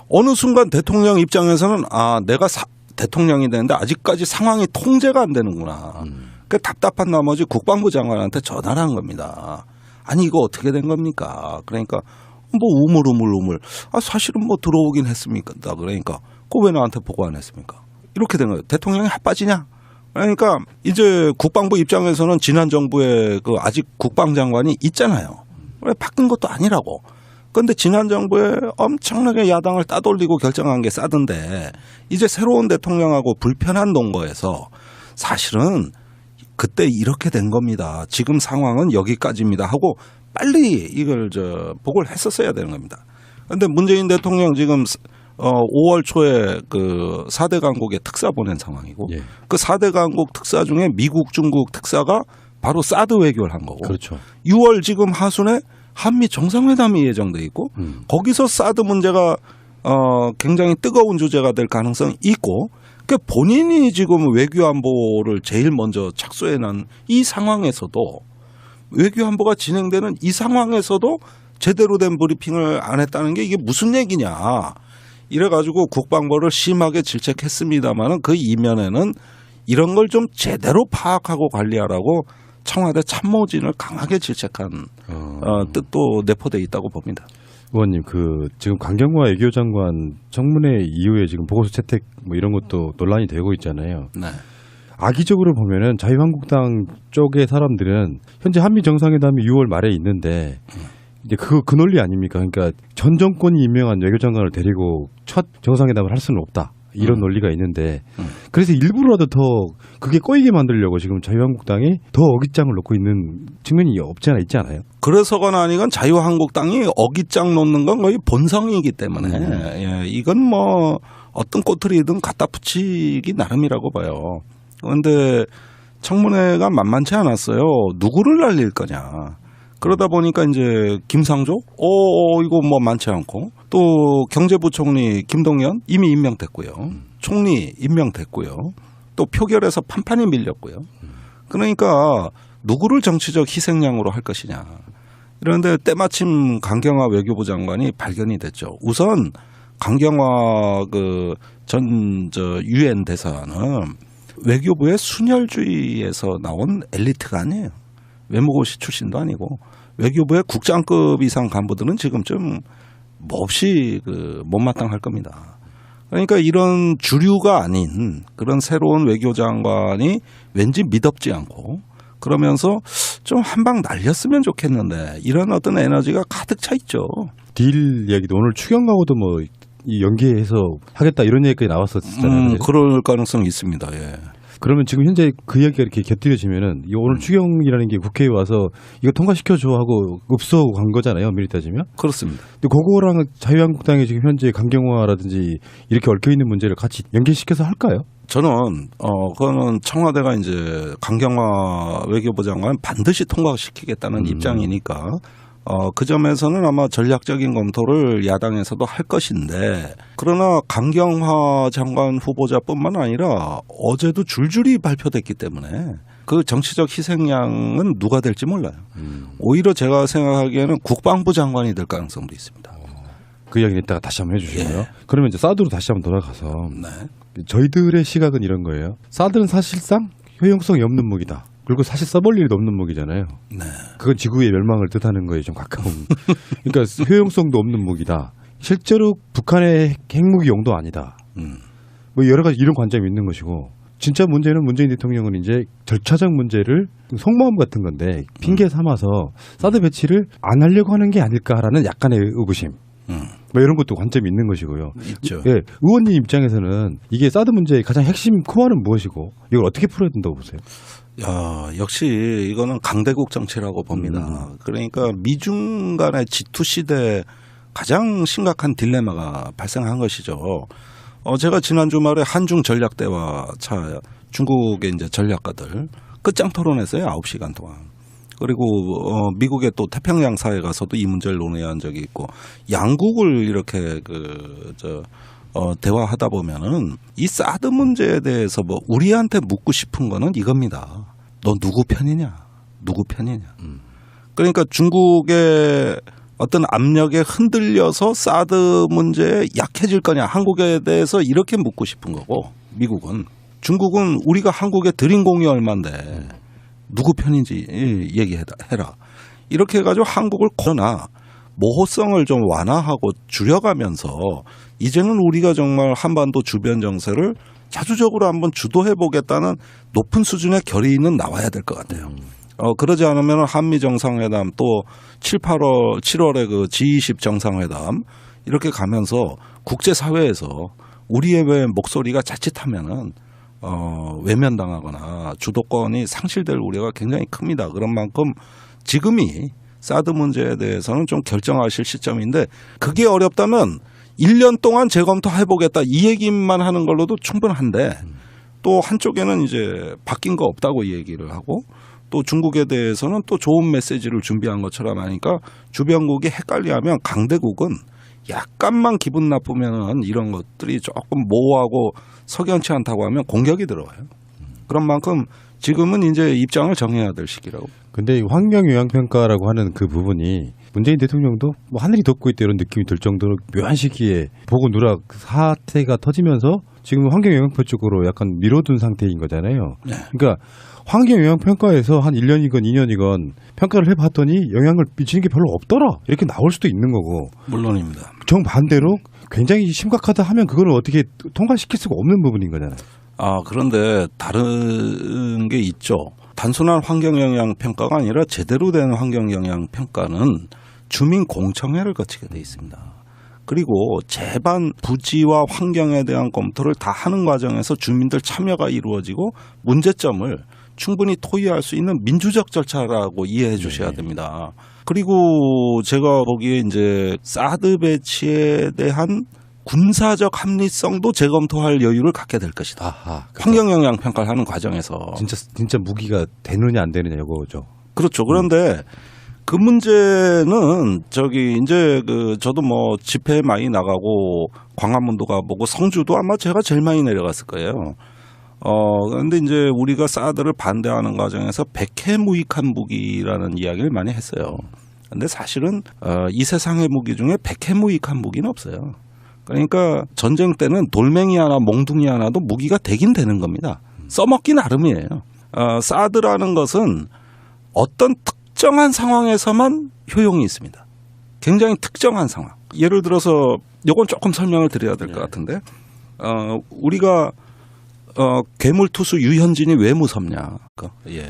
어느 순간 대통령 입장에서는 내가 대통령이 되는데 아직까지 상황이 통제가 안 되는구나. 그 답답한 나머지 국방부 장관한테 전화를 한 겁니다. 아니 이거 어떻게 된 겁니까? 그러니까 뭐 우물우물. 사실은 뭐 들어오긴 했습니까? 그러니까 그거 왜 나한테 보고 안 했습니까? 이렇게 된 거예요. 대통령이 핫빠지냐? 그러니까 이제 국방부 입장에서는 지난 정부에 그 아직 국방장관이 있잖아요. 왜 바뀐 것도 아니라고. 그런데 지난 정부에 엄청나게 야당을 따돌리고 결정한 게 사드인데 이제 새로운 대통령하고 불편한 동거에서 사실은 그때 이렇게 된 겁니다. 지금 상황은 여기까지입니다 하고 빨리 이걸 보고를 했었어야 되는 겁니다. 그런데 문재인 대통령 지금 5월 초에 그 4대 강국에 특사 보낸 상황이고 그 4대 강국 특사 중에 미국, 중국 특사가 바로 사드 외교를 한 거고 그렇죠. 6월 지금 하순에 한미 정상회담이 예정돼 있고 거기서 사드 문제가 굉장히 뜨거운 주제가 될 가능성이 있고 그 본인이 지금 외교 안보를 제일 먼저 착수해 놓은 이 상황에서도 외교 안보가 진행되는 이 상황에서도 제대로 된 브리핑을 안 했다는 게 이게 무슨 얘기냐. 이래가지고 국방부를 심하게 질책했습니다마는 그 이면에는 이런 걸 좀 제대로 파악하고 관리하라고 청와대 참모진을 강하게 질책한 뜻도 내포돼 있다고 봅니다. 의원님, 지금 강경화 외교장관 청문회 이후에 지금 보고서 채택 뭐 이런 것도 논란이 되고 있잖아요. 네. 악의적으로 보면은 자유한국당 쪽의 사람들은 현재 한미 정상회담이 6월 말에 있는데 이제 그 논리 아닙니까? 그러니까 전 정권이 임명한 외교장관을 데리고 첫 정상회담을 할 수는 없다. 이런 논리가 있는데 그래서 일부러라도 더 그게 꼬이게 만들려고 지금 자유한국당이 더 어깃장을 놓고 있는 측면이 없지 않아 있지 않아요? 그래서건 아니건 자유한국당이 어깃장 놓는 건 거의 본성이기 때문에 예, 이건 뭐 어떤 꼬투리든 갖다 붙이기 나름이라고 봐요. 그런데 청문회가 만만치 않았어요. 누구를 날릴 거냐. 그러다 보니까 이제 김상조, 이거 뭐 많지 않고 또 경제부총리 김동연 이미 임명됐고요. 총리 임명됐고요. 또 표결에서 판판이 밀렸고요. 그러니까 누구를 정치적 희생양으로 할 것이냐. 그런데 때마침 강경화 외교부 장관이 발견이 됐죠. 우선 강경화 유엔 대사는 외교부의 순혈주의에서 나온 엘리트가 아니에요. 외무고시 출신도 아니고 외교부의 국장급 이상 간부들은 지금쯤 몹시 못마땅할 겁니다. 그러니까 이런 주류가 아닌 그런 새로운 외교장관이 왠지 미덥지 않고 그러면서 좀 한 방 날렸으면 좋겠는데 이런 어떤 에너지가 가득 차 있죠. 딜 얘기도 오늘 추경하고도 뭐 이 연계해서 하겠다 이런 얘기까지 나왔었잖아요. 그럴 가능성이 있습니다. 예. 그러면 지금 현재 그 이야기가 이렇게 곁들여지면은 이 오늘 추경이라는 게 국회에 와서 이거 통과시켜줘 하고 읍소하고 간 거잖아요. 엄밀히 따지면. 그렇습니다. 근데 그거랑 자유한국당이 지금 현재 강경화라든지 이렇게 얽혀 있는 문제를 같이 연계시켜서 할까요? 저는 그거는 청와대가 이제 강경화 외교부 장관 반드시 통과시키겠다는 입장이니까 그 점에서는 아마 전략적인 검토를 야당에서도 할 것인데 그러나 강경화 장관 후보자뿐만 아니라 어제도 줄줄이 발표됐기 때문에 그 정치적 희생양은 누가 될지 몰라요. 오히려 제가 생각하기에는 국방부 장관이 될 가능성도 있습니다. 그 이야기는 이따가 다시 한번 해주시고요. 예. 그러면 이제 사드로 다시 한번 돌아가서 네. 저희들의 시각은 이런 거예요. 사드는 사실상 효용성이 없는 무기다. 그리고 사실 써볼 일이 없는 무기잖아요. 네. 그건 지구의 멸망을 뜻하는 거에 좀 가까운. 그러니까 효용성도 없는 무기다. 실제로 북한의 핵무기용도 아니다. 뭐 여러 가지 이런 관점이 있는 것이고 진짜 문제는 문재인 대통령은 이제 절차적 문제를 속마음 같은 건데 핑계 삼아서 사드 배치를 안 하려고 하는 게 아닐까라는 약간의 의구심. 뭐 이런 것도 관점이 있는 것이고요. 있죠. 예, 의원님 입장에서는 이게 사드 문제의 가장 핵심 코어는 무엇이고 이걸 어떻게 풀어야 된다고 보세요? 야, 역시 이거는 강대국 정치라고 봅니다. 그러니까 미중 간의 G2 시대에 가장 심각한 딜레마가 발생한 것이죠. 제가 지난 주말에 한중 전략대화 차 중국의 이제 전략가들 끝장 토론했어요. 9시간 동안. 그리고 미국의 또 태평양 사에 가서도 이 문제를 논의한 적이 있고 양국을 이렇게 대화하다 보면은 이 사드 문제에 대해서 뭐 우리한테 묻고 싶은 거는 이겁니다. 너 누구 편이냐? 누구 편이냐? 그러니까 중국의 어떤 압력에 흔들려서 사드 문제에 약해질 거냐? 한국에 대해서 이렇게 묻고 싶은 거고 미국은 중국은 우리가 한국에 들인 공이 얼만데 누구 편인지 얘기해라. 이렇게 해가지고 한국을 거나 모호성을 좀 완화하고 줄여가면서 이제는 우리가 정말 한반도 주변 정세를 자주적으로 한번 주도해 보겠다는 높은 수준의 결의는 나와야 될 것 같아요. 그러지 않으면 한미 정상회담 또 7월에 그 G20 정상회담 이렇게 가면서 국제사회에서 우리의 왜 목소리가 자칫하면은 외면당하거나 주도권이 상실될 우려가 굉장히 큽니다. 그런 만큼 지금이 사드 문제에 대해서는 좀 결정하실 시점인데 그게 어렵다면 1년 동안 재검토해보겠다 이 얘기만 하는 걸로도 충분한데 또 한쪽에는 이제 바뀐 거 없다고 얘기를 하고 또 중국에 대해서는 또 좋은 메시지를 준비한 것처럼 하니까 주변국이 헷갈려하면 강대국은 약간만 기분 나쁘면은 이런 것들이 조금 모호하고 석연치 않다고 하면 공격이 들어와요. 그런 만큼 지금은 이제 입장을 정해야 될 시기라고. 근데 환경 영향 평가라고 하는 그 부분이 문재인 대통령도 뭐 하늘이 덮고 있다 이런 느낌이 들 정도로 묘한 시기에 보고 누락 사태가 터지면서 지금 환경 영향표 쪽으로 약간 미뤄둔 상태인 거잖아요. 네. 그러니까 환경 영향 평가에서 한 1년이건 2년이건 평가를 해봤더니 영향을 미치는 게 별로 없더라 이렇게 나올 수도 있는 거고. 물론입니다. 정반대로 굉장히 심각하다 하면 그거를 어떻게 통과시킬 수가 없는 부분인 거잖아요. 그런데 다른 게 있죠. 단순한 환경 영향 평가가 아니라 제대로 된 환경 영향 평가는 주민 공청회를 거치게 돼 있습니다. 그리고 제반 부지와 환경에 대한 검토를 다 하는 과정에서 주민들 참여가 이루어지고 문제점을 충분히 토의할 수 있는 민주적 절차라고 이해해 주셔야 됩니다. 그리고 제가 보기에 이제 사드 배치에 대한 군사적 합리성도 재검토할 여유를 갖게 될 것이다. 아하, 환경 영향 평가를 하는 과정에서 진짜 무기가 되느냐 안 되느냐 이거죠. 그렇죠. 그런데 그 문제는 이제 저도 뭐 집회 많이 나가고 광화문도 가보고 성주도 아마 제가 제일 많이 내려갔을 거예요. 그런데 이제 우리가 사드를 반대하는 과정에서 백해무익한 무기라는 이야기를 많이 했어요. 그런데 사실은 이 세상의 무기 중에 백해무익한 무기는 없어요. 그러니까 전쟁 때는 돌멩이 하나 몽둥이 하나도 무기가 되긴 되는 겁니다. 써먹기 나름이에요. 사드라는 것은 어떤 특정한 상황에서만 효용이 있습니다. 굉장히 특정한 상황. 예를 들어서 이건 조금 설명을 드려야 될 것 같은데 우리가 괴물투수 유현진이 왜 무섭냐. 예.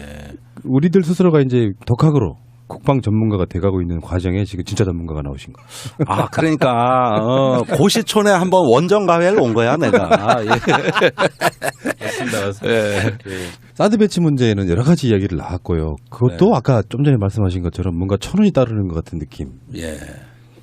우리들 스스로가 이제 독학으로 국방 전문가가 돼가고 있는 과정에 지금 진짜 전문가가 나오신 거. 아, 그러니까 고시촌에 한번 원정 가회를 온 거야, 내가. 예. 맞습니다. 예. 사드 배치 문제에는 여러 가지 이야기를 나왔고요. 그것도 네. 아까 좀 전에 말씀하신 것처럼 뭔가 천운이 따르는 것 같은 느낌. 예.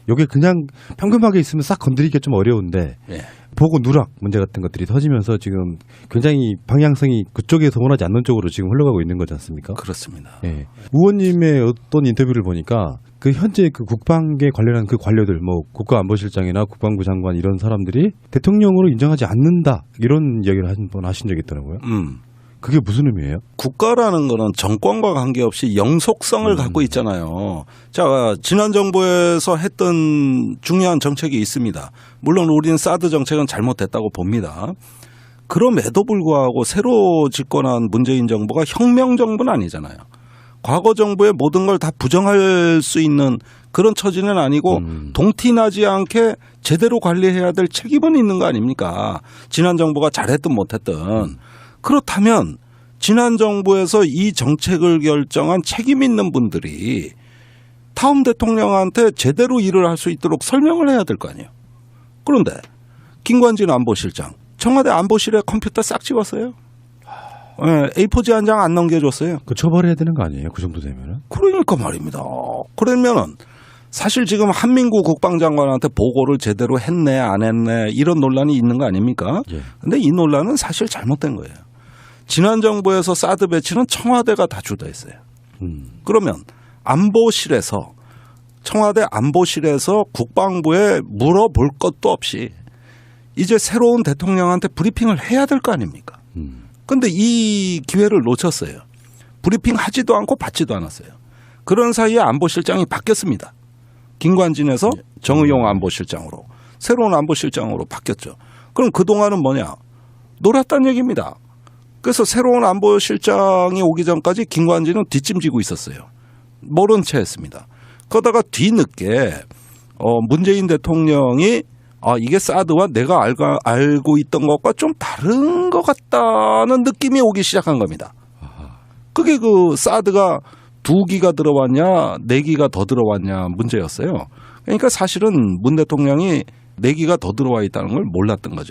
요게 그냥 평범하게 있으면 싹 건드리기가 좀 어려운데 예. 보고 누락 문제 같은 것들이 터지면서 지금 굉장히 방향성이 그쪽에서 원하지 않는 쪽으로 지금 흘러가고 있는 거지 않습니까? 그렇습니다. 예. 의원님의 어떤 인터뷰를 보니까 그 현재 그 국방에 관련한 그 관료들 뭐 국가안보실장이나 국방부 장관 이런 사람들이 대통령으로 인정하지 않는다 이런 이야기를 한 번 하신 적이 있더라고요. 그게 무슨 의미예요? 국가라는 거는 정권과 관계없이 영속성을 갖고 있잖아요. 자, 지난 정부에서 했던 중요한 정책이 있습니다. 물론 우리는 사드 정책은 잘못됐다고 봅니다. 그럼에도 불구하고 새로 집권한 문재인 정부가 혁명 정부는 아니잖아요. 과거 정부의 모든 걸 다 부정할 수 있는 그런 처지는 아니고 동티나지 않게 제대로 관리해야 될 책임은 있는 거 아닙니까? 지난 정부가 잘했든 못했든. 그렇다면 지난 정부에서 이 정책을 결정한 책임 있는 분들이 다음 대통령한테 제대로 일을 할 수 있도록 설명을 해야 될 거 아니에요. 그런데 김관진 안보실장 청와대 안보실에 컴퓨터 싹 집었어요. A4지 한 장 안 넘겨줬어요. 그 처벌해야 되는 거 아니에요? 그 정도 되면은? 그러니까 말입니다. 그러면은 사실 지금 한민구 국방장관한테 보고를 제대로 했네 안 했네 이런 논란이 있는 거 아닙니까? 그런데 이 논란은 사실 잘못된 거예요. 지난 정부에서 사드 배치는 청와대가 다 주도했어요. 그러면 안보실에서 청와대 안보실에서 국방부에 물어볼 것도 없이 이제 새로운 대통령한테 브리핑을 해야 될 거 아닙니까? 그런데 이 기회를 놓쳤어요. 브리핑 하지도 않고 받지도 않았어요. 그런 사이에 안보실장이 바뀌었습니다. 김관진에서 정의용 안보실장으로 새로운 안보실장으로 바뀌었죠. 그럼 그동안은 뭐냐? 놀았다는 얘기입니다. 그래서 새로운 안보실장이 오기 전까지 김관진은 뒷짐지고 있었어요. 모른 채 했습니다. 그러다가 뒤늦게 문재인 대통령이 이게 사드와 내가 알고 있던 것과 좀 다른 것 같다는 느낌이 오기 시작한 겁니다. 그게 그 사드가 2기가 들어왔냐 4기가 더 들어왔냐 문제였어요. 그러니까 사실은 문 대통령이 4기가 더 들어와 있다는 걸 몰랐던 거죠.